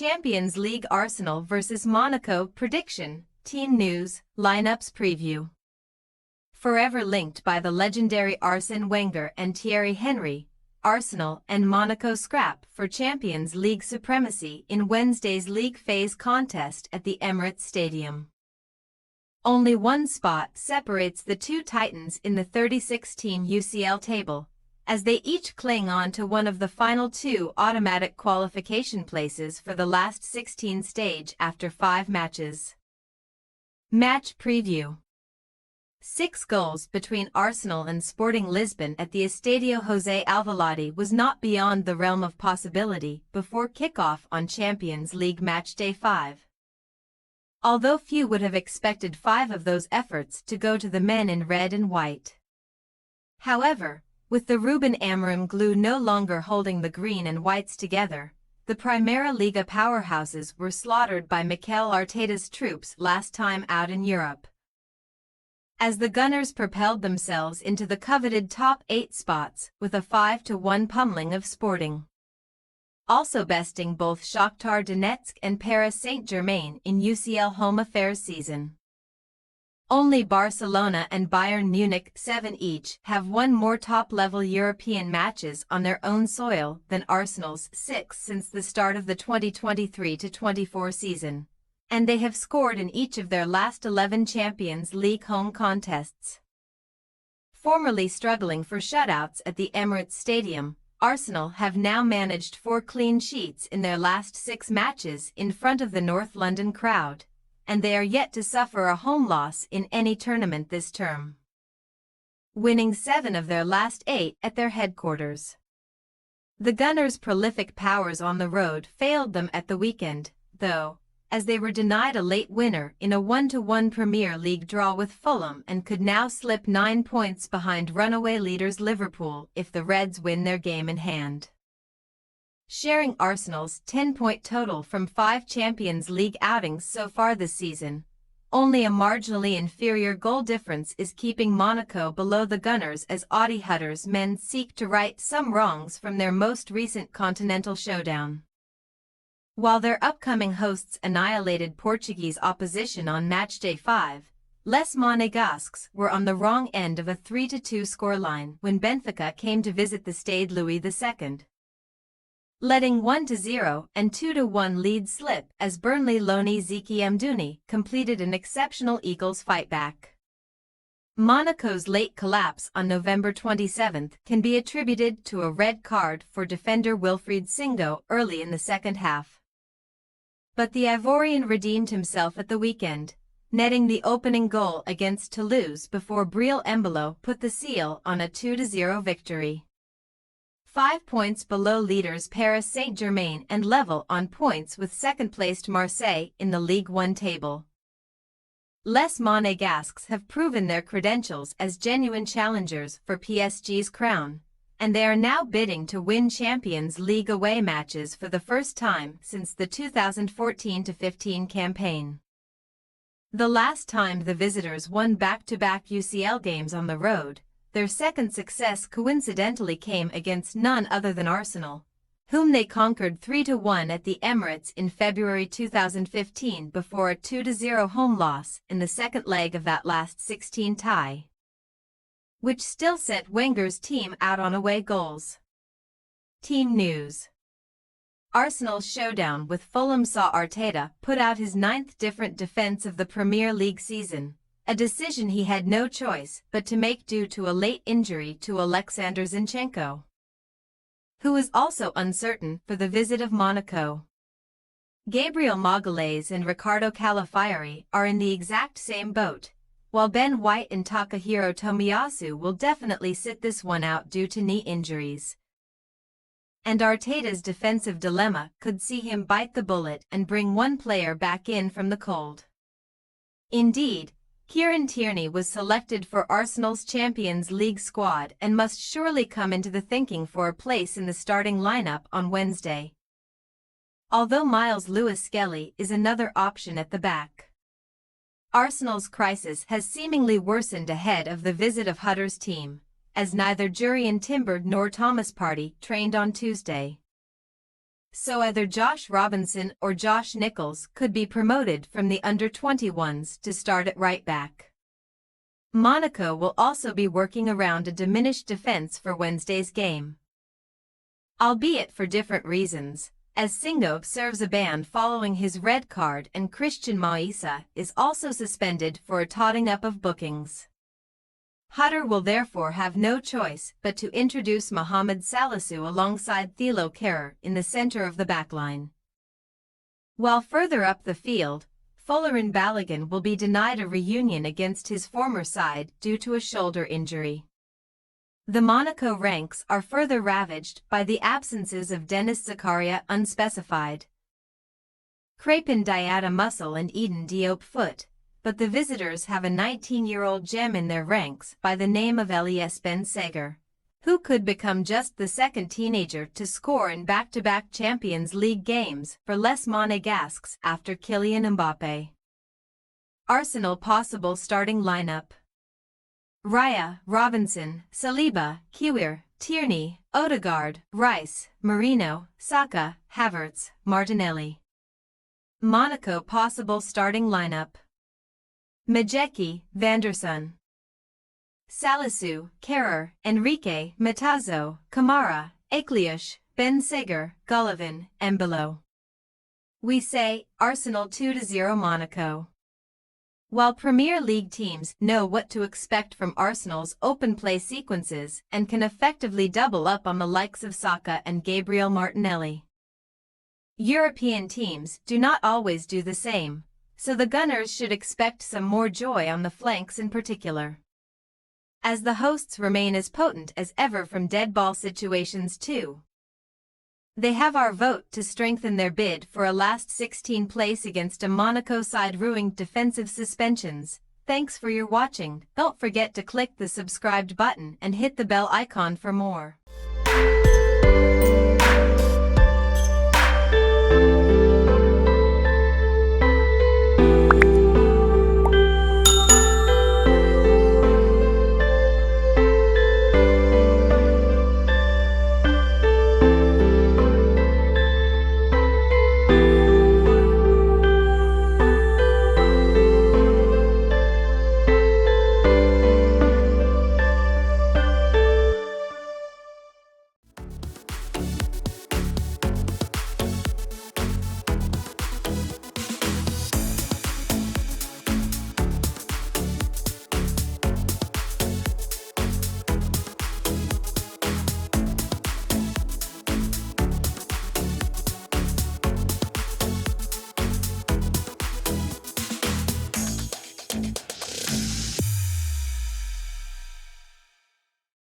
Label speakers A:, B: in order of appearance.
A: Champions League Arsenal vs Monaco prediction, team news, lineups preview. Forever linked by the legendary Arsène Wenger and Thierry Henry, Arsenal and Monaco scrap for Champions League supremacy in Wednesday's league phase contest at the Emirates Stadium. Only one spot separates the two titans in the 36-team UCL table, as they each cling on to one of the final two automatic qualification places for the last 16 stage after 5 matches. Match preview. 6 goals between Arsenal and Sporting Lisbon at the Estadio José Alvalade was not beyond the realm of possibility before kick-off on Champions League Matchday 5. Although few would have expected 5 of those efforts to go to the men in red and white. However, with the Ruben Amorim glue no longer holding the green and whites together, the Primera Liga powerhouses were slaughtered by Mikel Arteta's troops last time out in Europe, as the Gunners propelled themselves into the coveted top 8 spots with a 5-1 pummeling of Sporting, also besting both Shakhtar Donetsk and Paris Saint-Germain in UCL home affairs season. Only Barcelona and Bayern Munich 7 each have won more top-level European matches on their own soil than Arsenal's 6 since the start of the 2023-24 season, and they have scored in each of their last 11 Champions League home contests. Formerly struggling for shutouts at the Emirates Stadium, Arsenal have now managed 4 clean sheets in their last 6 matches in front of the North London crowd, and they are yet to suffer a home loss in any tournament this term, winning 7 of their last 8 at their headquarters. The Gunners' prolific powers on the road failed them at the weekend, though, as they were denied a late winner in a 1-1 Premier League draw with Fulham and could now slip 9 points behind runaway leaders Liverpool if the Reds win their game in hand. Sharing Arsenal's 10-point total from 5 Champions League outings so far this season, only a marginally inferior goal difference is keeping Monaco below the Gunners as Audi Hutter's men seek to right some wrongs from their most recent continental showdown. While their upcoming hosts annihilated Portuguese opposition on Matchday 5, Les Monégasques were on the wrong end of a 3-2 scoreline when Benfica came to visit the Stade Louis II, letting 1-0 and 2-1 lead slip as Burnley loanee Zeki Amdouni completed an exceptional Eagles fightback. Monaco's late collapse on November 27 can be attributed to a red card for defender Wilfried Singo early in the second half. But the Ivorian redeemed himself at the weekend, netting the opening goal against Toulouse before Breel Embolo put the seal on a 2-0 victory. 5 points below leaders Paris Saint-Germain and level on points with second-placed Marseille in the Ligue 1 table. Les Monégasques have proven their credentials as genuine challengers for PSG's crown, and they are now bidding to win Champions League away matches for the first time since the 2014-15 campaign. The last time the visitors won back-to-back UCL games on the road, their second success coincidentally came against none other than Arsenal, whom they conquered 3-1 at the Emirates in February 2015 before a 2-0 home loss in the second leg of that last 16 tie, which still sent Wenger's team out on away goals. Team news. Arsenal's showdown with Fulham saw Arteta put out his 9th different defense of the Premier League season, a decision he had no choice but to make due to a late injury to Alexander Zinchenko, who is also uncertain for the visit of Monaco. Gabriel Magalhaes and Ricardo Calafiori are in the exact same boat, while Ben White and Takahiro Tomiyasu will definitely sit this one out due to knee injuries. And Arteta's defensive dilemma could see him bite the bullet and bring one player back in from the cold. Indeed, Kieran Tierney was selected for Arsenal's Champions League squad and must surely come into the thinking for a place in the starting lineup on Wednesday, although Miles Lewis-Skelly is another option at the back. Arsenal's crisis has seemingly worsened ahead of the visit of Hutter's team, as neither Jurrien Timber nor Thomas Partey trained on Tuesday. so either Josh Robinson or Josh Nichols could be promoted from the under-21s to start at right back. Monaco will also be working around a diminished defense for Wednesday's game, albeit for different reasons, as Singo serves a ban following his red card and Christian Maisa is also suspended for a totting up of bookings. Hutter will therefore have no choice but to introduce Mohamed Salisu alongside Thilo Kehrer in the center of the backline. While further up the field, Folarin Balogun will be denied a reunion against his former side due to a shoulder injury. The Monaco ranks are further ravaged by the absences of Denis Zakaria unspecified, Crépin Diatta muscle and Eden Diop foot, but the visitors have a 19-year-old gem in their ranks by the name of Elias Ben Seghir, who could become just the second teenager to score in back-to-back Champions League games for Les Monégasques after Kylian Mbappé. Arsenal possible starting lineup: Raya, Robinson, Saliba, Kiwior, Tierney, Odegaard, Rice, Marino, Saka, Havertz, Martinelli. Monaco possible starting lineup: Majeki, Vanderson, Salisu, Kehrer, Enrique, Matazzo, Kamara, Ekliush, Ben Seghir, Golovin, Embolo. We say, Arsenal 2-0 Monaco. While Premier League teams know what to expect from Arsenal's open play sequences and can effectively double up on the likes of Saka and Gabriel Martinelli, European teams do not always do the same, so the Gunners should expect some more joy on the flanks in particular, as the hosts remain as potent as ever from dead ball situations too. They have our vote to strengthen their bid for a last 16 place against a Monaco side ruing defensive suspensions. Thanks for your watching. Don't forget to click the subscribed button and hit the bell icon for more.